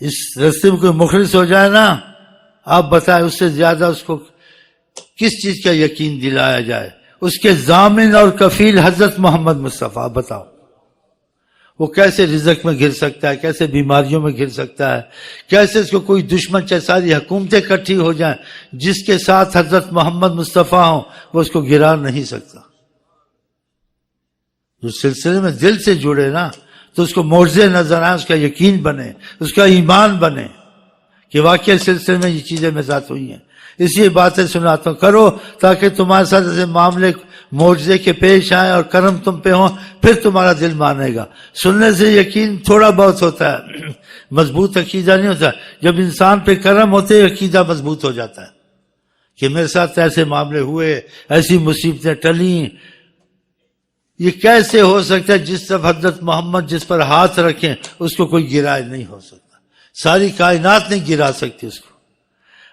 اس رستے میں کوئی مخلص ہو جائے نا، آپ بتائیں اس سے زیادہ اس کو کس چیز کا یقین دلایا جائے؟ اس کے ضامن اور کفیل حضرت محمد مصطفیٰ. بتاؤ وہ کیسے رزق میں گر سکتا ہے، کیسے بیماریوں میں گر سکتا ہے، کیسے اس کو کوئی دشمن چاہے ساری حکومتیں اکٹھی ہو جائیں، جس کے ساتھ حضرت محمد مصطفیٰ ہوں وہ اس کو گرا نہیں سکتا. جو سلسلے میں دل سے جڑے نا تو اس کو معجزے نظر آئیں، اس کا یقین بنے، اس کا ایمان بنے کہ واقعی سلسلے میں یہ چیزیں میرے ساتھ ہوئی ہیں. اس لیے باتیں سناتا ہوں، کرو تاکہ تمہارے ساتھ ایسے معاملے معجزے کے پیش آئیں اور کرم تم پہ ہوں، پھر تمہارا دل مانے گا. سننے سے یقین تھوڑا بہت ہوتا ہے، مضبوط عقیدہ نہیں ہوتا. جب انسان پہ کرم ہوتے عقیدہ مضبوط ہو جاتا ہے کہ میرے ساتھ ایسے معاملے ہوئے، ایسی مصیبتیں ٹلیں. یہ کیسے ہو سکتا ہے؟ جس طرف حضرت محمد جس پر ہاتھ رکھیں اس کو کوئی گرائے نہیں ہو سکتا، ساری کائنات نہیں گرا سکتی اس کو.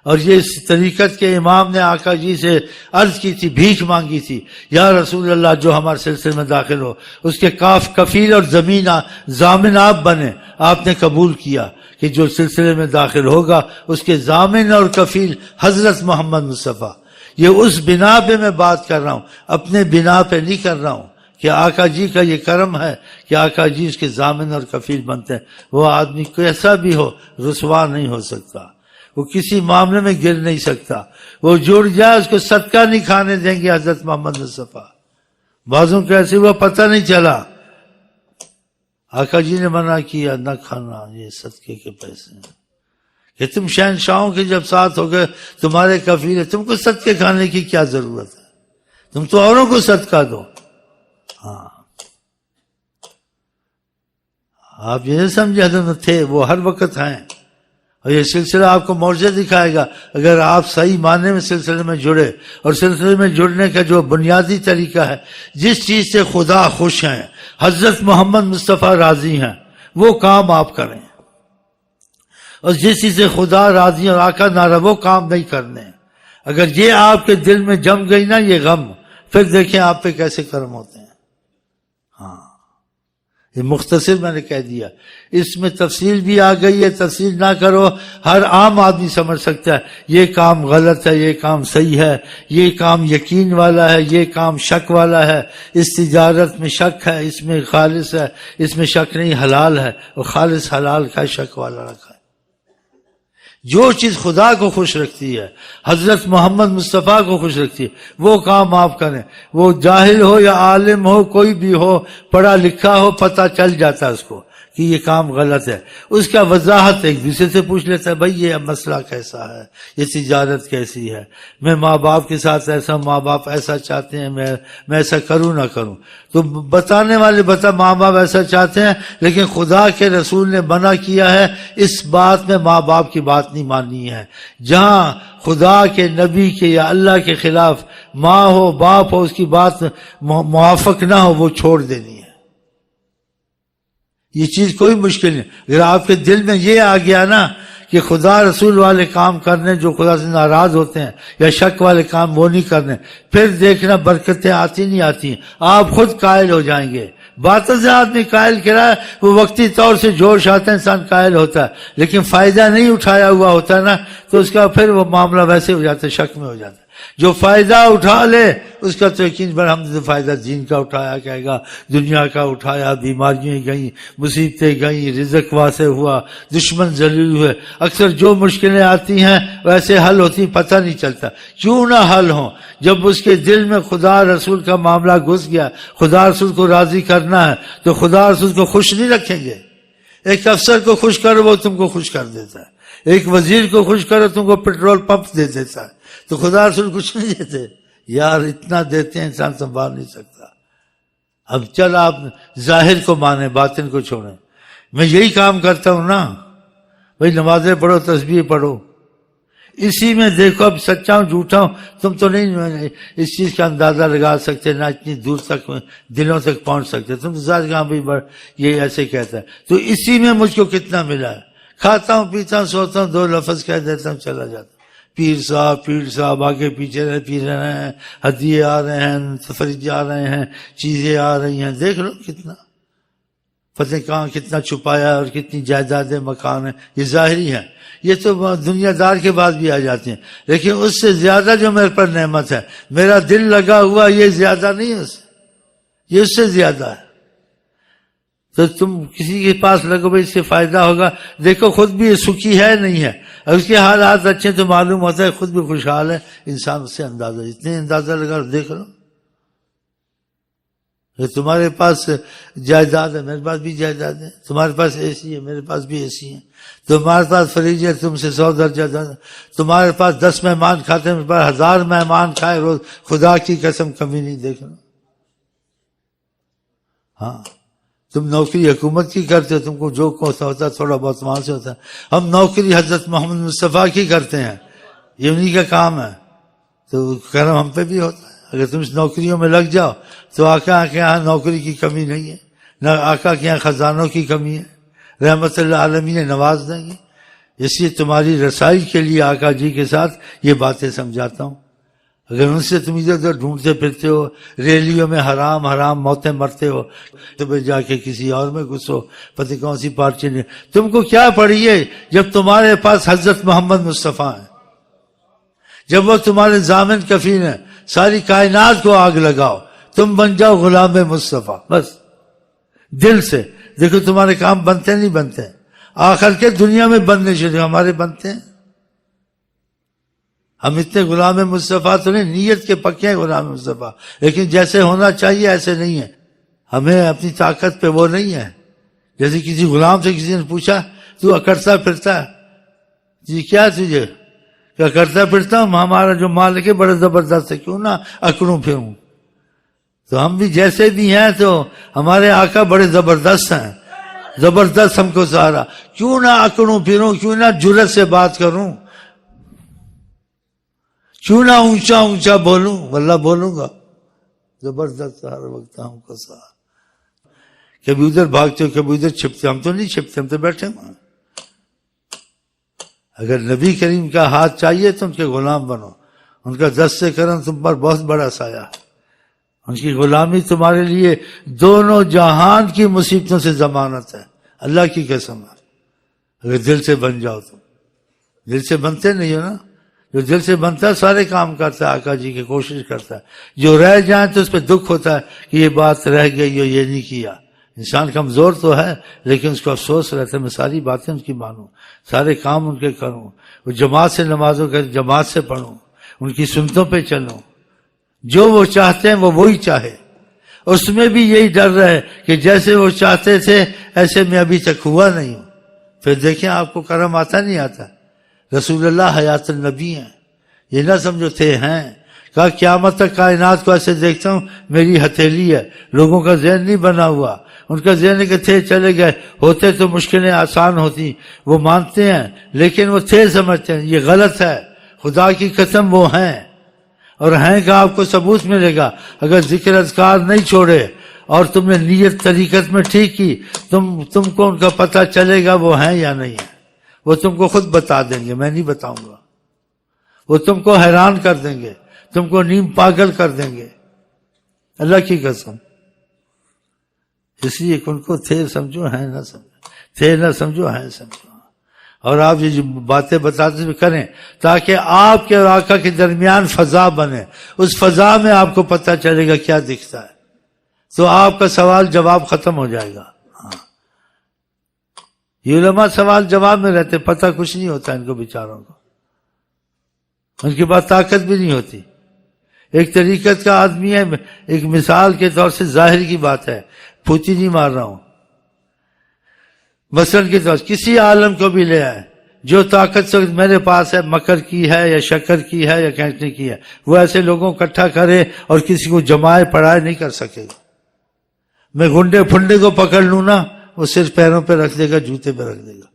اور یہ اس طریقت کے امام نے آقا جی سے عرض کی تھی، بھیک مانگی تھی، یا رسول اللہ جو ہمارے سلسلے میں داخل ہو اس کے کفیل اور ضامن آپ بنے. آپ نے قبول کیا کہ جو سلسلے میں داخل ہوگا اس کے ضامن اور کفیل حضرت محمد مصطفیٰ. یہ اس بنا پہ میں بات کر رہا ہوں، اپنے بنا پہ نہیں کر رہا ہوں کہ آقا جی کا یہ کرم ہے کہ آقا جی اس کے ضامن اور کفیل بنتے ہیں. وہ آدمی کیسا بھی ہو رسوا نہیں ہو سکتا، وہ کسی معاملے میں گر نہیں سکتا. وہ جڑ جائے اس کو صدقہ نہیں کھانے دیں گے حضرت محمد مصطفیٰ. بعضوں کو ایسے ہوا پتہ نہیں چلا، آقا جی نے منع کیا نہ کھانا، یہ صدقے کے پیسے ہیں کہ تم شہنشاہوں کے جب ساتھ ہو گئے تمہارے کفیل ہے، تم کو صدقے کھانے کی کیا ضرورت ہے، تم تو اوروں کو صدقہ دو. ہاں آپ یہ سمجھے حضرت تھے، وہ ہر وقت ہیں. اور یہ سلسلہ آپ کو معجزہ دکھائے گا اگر آپ صحیح معنی میں سلسلے میں جڑے. اور سلسلے میں جڑنے کا جو بنیادی طریقہ ہے، جس چیز سے خدا خوش ہیں، حضرت محمد مصطفیٰ راضی ہیں، وہ کام آپ کریں. اور جس چیز سے خدا راضی اور آقا ناراض وہ کام نہیں کرنے. اگر یہ آپ کے دل میں جم گئی نا یہ غم، پھر دیکھیں آپ پہ کیسے کرم ہوتے ہیں. ہاں یہ مختصر میں نے کہہ دیا، اس میں تفصیل بھی آ گئی ہے، تفصیل نہ کرو، ہر عام آدمی سمجھ سکتا ہے یہ کام غلط ہے، یہ کام صحیح ہے، یہ کام یقین والا ہے، یہ کام شک والا ہے. اس تجارت میں شک ہے، اس میں خالص ہے، اس میں شک نہیں حلال ہے، اور خالص حلال کا شک والا رکھا ہے. جو چیز خدا کو خوش رکھتی ہے، حضرت محمد مصطفیٰ کو خوش رکھتی ہے، وہ کام آپ کریں. وہ جاہل ہو یا عالم ہو، کوئی بھی ہو، پڑھا لکھا ہو، پتہ چل جاتا ہے اس کو کہ یہ کام غلط ہے. اس کا وضاحت ایک دوسرے سے پوچھ لیتا ہے، بھائی یہ مسئلہ کیسا ہے، یہ تجارت کیسی ہے، میں ماں باپ کے ساتھ ایسا، ماں باپ ایسا چاہتے ہیں، میں ایسا کروں نہ کروں. تو بتانے والے ماں باپ ایسا چاہتے ہیں، لیکن خدا کے رسول نے منع کیا ہے اس بات میں ماں باپ کی بات نہیں ماننی ہے. جہاں خدا کے نبی کے یا اللہ کے خلاف ماں ہو باپ ہو اس کی بات موافق نہ ہو وہ چھوڑ دینی ہے. یہ چیز کوئی مشکل نہیں. اگر آپ کے دل میں یہ آ گیا نا کہ خدا رسول والے کام کرنے جو خدا سے ناراض ہوتے ہیں، یا شک والے کام وہ نہیں کرنے، پھر دیکھنا برکتیں آتی نہیں آتی، آپ خود قائل ہو جائیں گے. باتوں سے آدمی قائل کرا ہے، وہ وقتی طور سے جوش آتا ہے انسان قائل ہوتا ہے، لیکن فائدہ نہیں اٹھایا ہوا ہوتا ہے نا تو اس کا پھر وہ معاملہ ویسے ہو جاتا ہے، شک میں ہو جاتا ہے. جو فائدہ اٹھا لے اس کا تو یقین پر ہم نے فائدہ دین کا اٹھایا، کہے گا دنیا کا اٹھایا، بیماریاں گئیں، مصیبتیں گئیں، رزق واسع ہوا، دشمن ذلیل ہوئے. اکثر جو مشکلیں آتی ہیں ویسے حل ہوتی پتہ نہیں چلتا. کیوں نہ حل ہوں جب اس کے دل میں خدا رسول کا معاملہ گھس گیا، خدا رسول کو راضی کرنا ہے تو خدا رسول کو خوش نہیں رکھیں گے. ایک افسر کو خوش کرو وہ تم کو خوش کر دیتا ہے، ایک وزیر کو خوش کرو تم کو پیٹرول پمپ دے دیتا ہے. تو خدا رسول کچھ نہیں دیتے یار، اتنا دیتے ہیں انسان سنبھال نہیں سکتا. اب چل آپ ظاہر کو مانیں باطن کو چھوڑیں. میں یہی کام کرتا ہوں نا بھائی، نمازیں پڑھو، تسبیح پڑھو، اسی میں دیکھو اب سچا ہوں جھوٹا ہوں تم تو نہیں اس چیز کا اندازہ لگا سکتے، نہ اتنی دور تک دلوں تک پہنچ سکتے. تم تو ذات کہاں بھی یہ ایسے کہتا ہے. تو اسی میں مجھ کو کتنا ملا ہے. کھاتا ہوں پیتا ہوں سوتا ہوں، دو لفظ کہہ دیتا ہوں چلا جاتا ہوں. پیر صاحب آگے پیچھے پی رہے ہیں، ہدیے آ رہے ہیں، تفریح آ رہے ہیں، چیزیں آ رہی ہیں، دیکھ لو کتنا. پتہ کہاں کتنا چھپایا اور کتنی جائیدادیں مکان ہیں، یہ ظاہری ہیں، یہ تو دنیا دار کے بعد بھی آ جاتے ہیں، لیکن اس سے زیادہ جو میرے پر نعمت ہے، میرا دل لگا ہوا، یہ زیادہ نہیں ہے، یہ اس سے زیادہ ہے۔ تو تم کسی کے پاس لگو بھائی اس سے فائدہ ہوگا، دیکھو خود بھی سکھی ہے نہیں ہے، اور اس کے حالات اچھے تو معلوم ہوتا ہے خود بھی خوشحال ہے، انسان اس سے اندازہ، اتنے اندازہ لگا دیکھ لو۔ تمہارے پاس جائیداد ہے، میرے پاس بھی جائیداد ہے، تمہارے پاس اے سی ہے، میرے پاس بھی اے سی ہے، تمہارے پاس فریج ہے، تم سے 100 درجہ زیادہ، تمہارے پاس 10 مہمان کھاتے ہیں، میرے پاس 1000 مہمان کھائے روز، خدا کی قسم کمی نہیں دیکھ لو۔ ہاں تم نوکری حکومت کی کرتے ہو، تم کو جو ہوتا ہے تھوڑا بہت وہاں سے ہوتا ہے، ہم نوکری حضرت محمد مصطفیٰ کی کرتے ہیں، یہ انہی کا کام ہے، تو کرم ہم پہ بھی ہوتا ہے۔ اگر تم اس نوکریوں میں لگ جاؤ تو آقا کے یہاں نوکری کی کمی نہیں ہے، نہ آقا کے یہاں خزانوں کی کمی ہے، رحمت اللہ عالمین نے نواز دیں گے۔ اس لیے تمہاری رسائی کے لیے آقا جی کے ساتھ یہ باتیں سمجھاتا ہوں۔ اگر ان سے تم ادھر ادھر ڈھونڈتے پھرتے ہو، ریلیوں میں حرام حرام موتیں مرتے ہو، تو جا کے کسی اور میں گھسو، پتہ کون سی پارٹی نے تم کو کیا پڑھی ہے، جب تمہارے پاس حضرت محمد مصطفیٰ ہیں، جب وہ تمہارے ضامن کفیل ہیں، ساری کائنات کو آگ لگاؤ، تم بن جاؤ غلام مصطفیٰ، بس دل سے۔ دیکھو تمہارے کام بنتے نہیں بنتے، آخر کے دنیا میں بننے شروع، ہمارے بنتے ہیں۔ ہم اتنے غلام مصطفیٰ تو نہیں، نیت کے پکے ہیں غلام مصطفیٰ، لیکن جیسے ہونا چاہیے ایسے نہیں ہے، ہمیں اپنی طاقت پہ وہ نہیں ہے۔ جیسے کسی غلام سے کسی نے پوچھا تو اکڑتا پھرتا ہے، جی کیا تجھے، کیا کرتا پھرتا ہوں، ہمارا جو مالک ہے بڑا زبردست ہے، کیوں نہ اکڑوں پھروں۔ تو ہم بھی جیسے بھی ہیں تو ہمارے آقا بڑے زبردست ہیں، زبردست ہم کو سہارا، کیوں نہ اکڑوں پھروں، کیوں نہ جرت سے بات کروں، کیوں نہ اونچا اونچا بولوں، واللہ بولوں گا، زبردست ہر وقت ہم کو سہارا۔ کبھی ادھر بھاگتے ہو، کبھی ادھر چھپتے، ہم تو نہیں چھپتے، ہم تو بیٹھے ہیں۔ اگر نبی کریم کا ہاتھ چاہیے تو ان کے غلام بنو، ان کا دست کرم تم پر بہت بڑا سایہ ہے، ان کی غلامی تمہارے لیے دونوں جہان کی مصیبتوں سے ضمانت ہے، اللہ کی قسم ہے۔ اگر دل سے بن جاؤ، تم دل سے بنتے نہیں ہو نا، جو دل سے بنتا ہے سارے کام کرتا ہے، آقا جی کی کوشش کرتا ہے، جو رہ جائیں تو اس پہ دکھ ہوتا ہے کہ یہ بات رہ گئی ہو، یہ نہیں کیا۔ انسان کمزور تو ہے لیکن اس کو افسوس رہتا ہے، میں ساری باتیں ان کی مانوں، سارے کام ان کے کروں، وہ جماعت سے نمازوں کے جماعت سے پڑھوں، ان کی سنتوں پہ چلوں، جو وہ چاہتے ہیں وہ وہی چاہے، اس میں بھی یہی ڈر رہے کہ جیسے وہ چاہتے تھے ایسے میں ابھی تک ہوا نہیں ہوں۔ پھر دیکھیں آپ کو کرم آتا نہیں آتا۔ رسول اللہ حیات النبی ہیں، یہ نہ سمجھو تھے ہیں، کہا قیامت تک کائنات کو ایسے دیکھتا ہوں میری ہتھیلی ہے، لوگوں کا ذہن نہیں بنا ہوا، ان کا ذہن کہ تھے چلے گئے، ہوتے تو مشکلیں آسان ہوتی، وہ مانتے ہیں لیکن وہ تھے سمجھتے ہیں، یہ غلط ہے، خدا کی قسم وہ ہیں، اور ہیں کا آپ کو ثبوت ملے گا۔ اگر ذکر اذکار نہیں چھوڑے اور تم نے نیت طریقت میں ٹھیک کی، تم کو ان کا پتہ چلے گا وہ ہیں یا نہیں ہے، وہ تم کو خود بتا دیں گے، میں نہیں بتاؤں گا، وہ تم کو حیران کر دیں گے، تم کو نیم پاگل کر دیں گے، اللہ کی قسم۔ اس لیے ان کو تھے سمجھو، ہیں نہ سمجھو، تھے نہ سمجھو، ہیں سمجھو، اور آپ یہ جو باتیں بتاتے ہوئے کریں تاکہ آپ کے اور آقا کے درمیان فضا بنے، اس فضا میں آپ کو پتہ چلے گا کیا دکھتا ہے، تو آپ کا سوال جواب ختم ہو جائے گا۔ یہ علماء سوال جواب میں رہتے، پتہ کچھ نہیں ہوتا ان کو بیچاروں کو، ان کے پاس طاقت بھی نہیں ہوتی۔ ایک طریقت کا آدمی ہے، ایک مثال کے طور سے ظاہر کی بات ہے، پھوتی نہیں مار رہا ہوں، مثلا کے طور کسی عالم کو بھی لے آئے، جو طاقت سے میرے پاس ہے، مکر کی ہے یا شکر کی ہے یا کھینچنے کی ہے، وہ ایسے لوگوں کو اکٹھا کرے اور کسی کو جمائے پڑھائے نہیں کر سکے گا۔ میں گنڈے پھنڈے کو پکڑ لوں نا، وہ صرف پیروں پہ رکھ دے گا، جوتے پہ رکھ دے گا،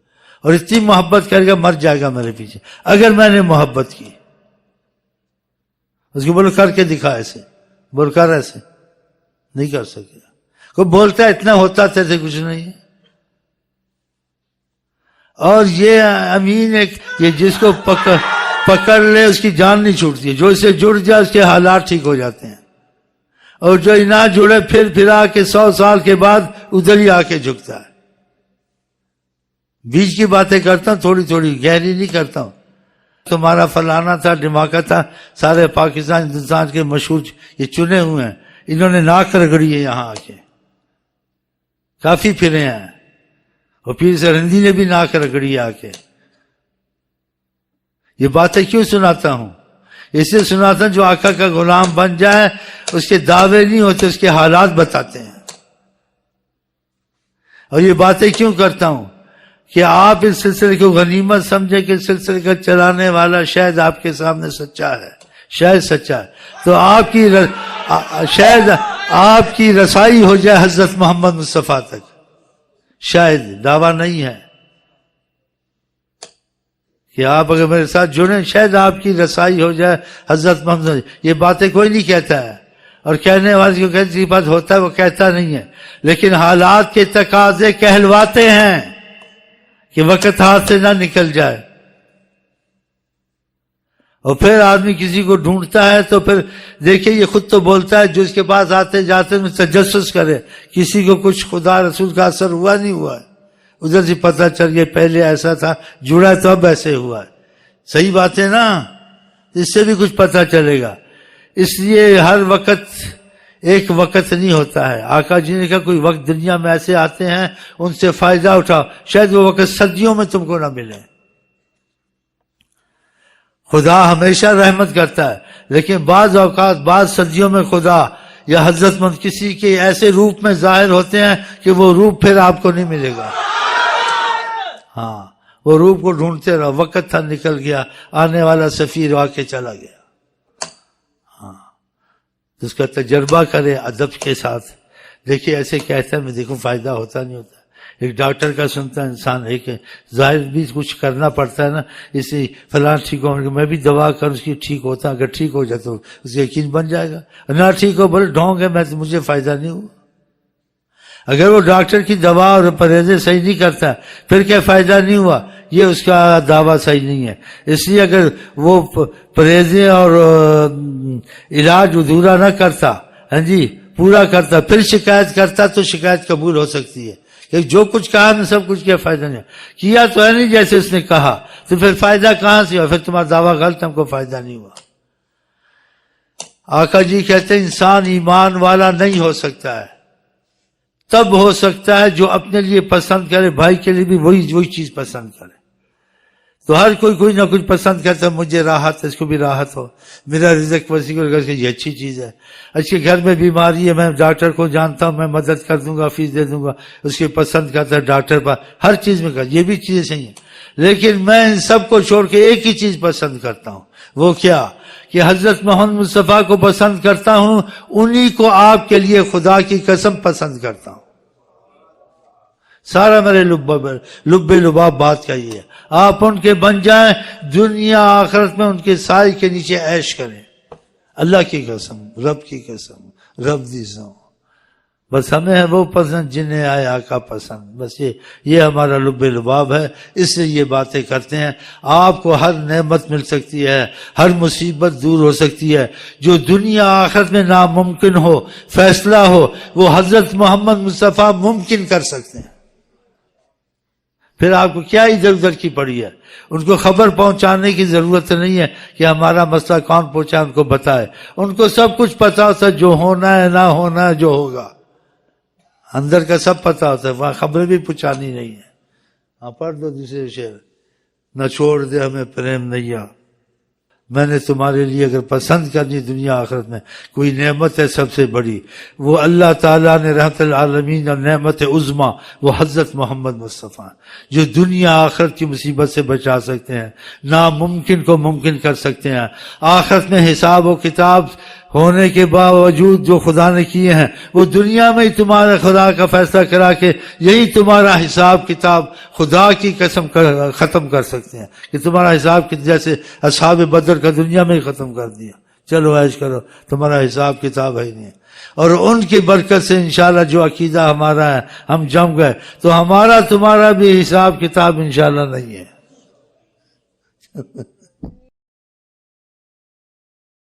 اور اتنی محبت کرے گا مر جائے گا میرے پیچھے، اگر میں نے محبت کی۔ اس کو بولو کر کے دکھا ایسے، بول کر ایسے، نہیں کر سکے گا۔ کوئی بولتا ہے اتنا ہوتا تیسے کچھ نہیں ہے۔ اور یہ امین ایک، یہ جس کو پکڑ لے اس کی جان نہیں چھوٹتی ہے، جو اسے جڑ جائے اس کے حالات ٹھیک ہو جاتے ہیں۔ اور جو نہ جڑے پھر آ کے 100 سال کے بعد ادھر ہی آ کے جھکتا ہے. بیچ کی باتیں کرتا ہوں تھوڑی تھوڑی، گہری نہیں کرتا ہوں. تمہارا فلانا تھا، ڈھماکہ تھا، سارے پاکستان ہندوستان کے مشہور یہ چنے ہوئے ہیں، انہوں نے ناک رگڑی ہے یہاں آ کے، کافی پھرے ہیں. اور پیر سرہندی نے بھی ناک رگڑی آ کے. یہ باتیں کیوں سناتا ہوں؟ اس لیے سناتا ہوں جو آقا کا غلام بن جائے اس کے دعوے نہیں ہوتے، اس کے حالات بتاتے ہیں. اور یہ باتیں کیوں کرتا ہوں کہ آپ اس سلسلے کو غنیمت سمجھے کہ اس سلسلے کا چلانے والا شاید آپ کے سامنے سچا ہے، شاید سچا ہے، تو شاید آپ کی رسائی ہو جائے حضرت محمد مصطفیٰ تک. شاید، دعویٰ نہیں ہے کہ آپ اگر میرے ساتھ جڑیں شاید آپ کی رسائی ہو جائے حضرت محمد. یہ باتیں کوئی نہیں کہتا ہے، اور کہنے والے کو کہنے بات ہوتا ہے وہ کہتا نہیں ہے، لیکن حالات کے تقاضے کہلواتے ہیں کہ وقت ہاتھ سے نہ نکل جائے. اور پھر آدمی کسی کو ڈھونڈتا ہے تو پھر دیکھیں یہ خود تو بولتا ہے، جو اس کے پاس آتے جاتے میں تجسس کرے کسی کو کچھ خدا رسول کا اثر ہوا نہیں ہوا ہے، ادھر سے پتہ چل گیا پہلے ایسا تھا، جڑا تو اب ایسے ہوا ہے. صحیح بات ہے نا؟ اس سے بھی کچھ پتہ چلے گا. اس لیے ہر وقت ایک وقت نہیں ہوتا ہے. آقا جی نے کہا کوئی وقت دنیا میں ایسے آتے ہیں ان سے فائدہ اٹھاؤ، شاید وہ وقت صدیوں میں تم کو نہ ملے. خدا ہمیشہ رحمت کرتا ہے، لیکن بعض اوقات بعض صدیوں میں خدا یا حضرت مند کسی کے ایسے روپ میں ظاہر ہوتے ہیں کہ وہ روپ پھر آپ کو نہیں ملے گا. ہاں، وہ روپ کو ڈھونڈتے رہو. وقت تھا نکل گیا، آنے والا سفیر آ کے چلا گیا. ہاں، اس کا تجربہ کرے ادب کے ساتھ. دیکھیے ایسے کہتا ہے میں دیکھوں فائدہ ہوتا نہیں ہوتا. ایک ڈاکٹر کا سنتا ہے انسان، ایک ظاہر بھی کچھ کرنا پڑتا ہے نا، اس سے فلاں ٹھیک ہو، میں بھی دوا کر اس کی ٹھیک ہوتا، اگر ٹھیک ہو جائے تو اس کا یقین بن جائے گا. نہ ٹھیک ہو بولے ڈھونگ ہے، میں مجھے فائدہ نہیں ہوا. اگر وہ ڈاکٹر کی دوا اور پرہیزیں صحیح نہیں کرتا پھر کیا فائدہ نہیں ہوا، یہ اس کا دعویٰ صحیح نہیں ہے. اس لیے اگر وہ پرہیزیں اور علاج ادھورا نہ کرتا، ہاں جی پورا کرتا، پھر شکایت کرتا تو شکایت قبول ہو سکتی ہے کہ جو کچھ کہا میں سب کچھ کیا، فائدہ نہیں کیا تو ہے نہیں جیسے اس نے کہا، تو پھر فائدہ کہاں سے ہوا؟ پھر تمہارا دعویٰ غلط، ہم کو فائدہ نہیں ہوا. آقا جی کہتے ہیں انسان ایمان والا نہیں ہو سکتا ہے، تب ہو سکتا ہے جو اپنے لیے پسند کرے، بھائی کے لیے بھی وہی چیز پسند کرے. تو ہر کوئی نہ کچھ پسند کرتا ہے، مجھے راحت ہے، اس کو بھی راحت ہو، میرا رزق وسیع ہو، یہ اچھی چیز ہے. اس کے گھر میں بیماری ہے، میں ڈاکٹر کو جانتا ہوں، میں مدد کر دوں گا، فیس دے دوں گا، اس کے پسند کرتا ہے ڈاکٹر پر، ہر چیز میں کر، یہ بھی چیزیں صحیح ہیں. لیکن میں ان سب کو چھوڑ کے ایک ہی چیز پسند کرتا ہوں. وہ کیا؟ کہ حضرت محمد مصطفیٰ کو پسند کرتا ہوں، انہی کو آپ کے لیے خدا کی قسم پسند کرتا ہوں. سارا میرے لب لباب بات کا یہ ہے. آپ ان کے بن جائیں، دنیا آخرت میں ان کے سائے کے نیچے عیش کریں. اللہ کی قسم، رب کی قسم، رب دی سو. بس ہمیں ہے وہ پسند جنہیں آئے آقا پسند. بس یہ ہمارا لب لباب ہے، اس سے یہ باتیں کرتے ہیں. آپ کو ہر نعمت مل سکتی ہے، ہر مصیبت دور ہو سکتی ہے. جو دنیا آخرت میں ناممکن ہو، فیصلہ ہو، وہ حضرت محمد مصطفیٰ ممکن کر سکتے ہیں. پھر آپ کو کیا ادھر ادھر کی پڑی ہے؟ ان کو خبر پہنچانے کی ضرورت نہیں ہے کہ ہمارا مسئلہ کون پہنچا، ان کو بتائے. ان کو سب کچھ پتا ہوتا ہے، جو ہونا ہے نہ ہونا ہے، جو ہوگا اندر کا سب پتا ہوتا ہے. وہاں خبریں بھی پہنچانی نہیں ہے. ہاں پڑھ دو دوسرے شعر، نہ چھوڑ دے ہمیں پریم نیا. میں نے تمہارے لیے اگر پسند کرنی دنیا آخرت میں کوئی نعمت ہے سب سے بڑی، وہ اللہ تعالیٰ نے رحمت العالمین اور نعمت عظمیٰ وہ حضرت محمد مصطفیٰ، جو دنیا آخرت کی مصیبت سے بچا سکتے ہیں، ناممکن کو ممکن کر سکتے ہیں. آخرت میں حساب و کتاب ہونے کے باوجود جو خدا نے کیے ہیں وہ دنیا میں ہی تمہارا خدا کا فیصلہ کرا کے یہی تمہارا حساب کتاب خدا کی قسم ختم کر سکتے ہیں. کہ تمہارا حساب جیسے اصحاب بدر کا دنیا میں ہی ختم کر دیا، چلو عیش کرو، تمہارا حساب کتاب ہے ہی نہیں. اور ان کی برکت سے انشاءاللہ جو عقیدہ ہمارا ہے ہم جم گئے تو ہمارا تمہارا بھی حساب کتاب انشاءاللہ نہیں ہے.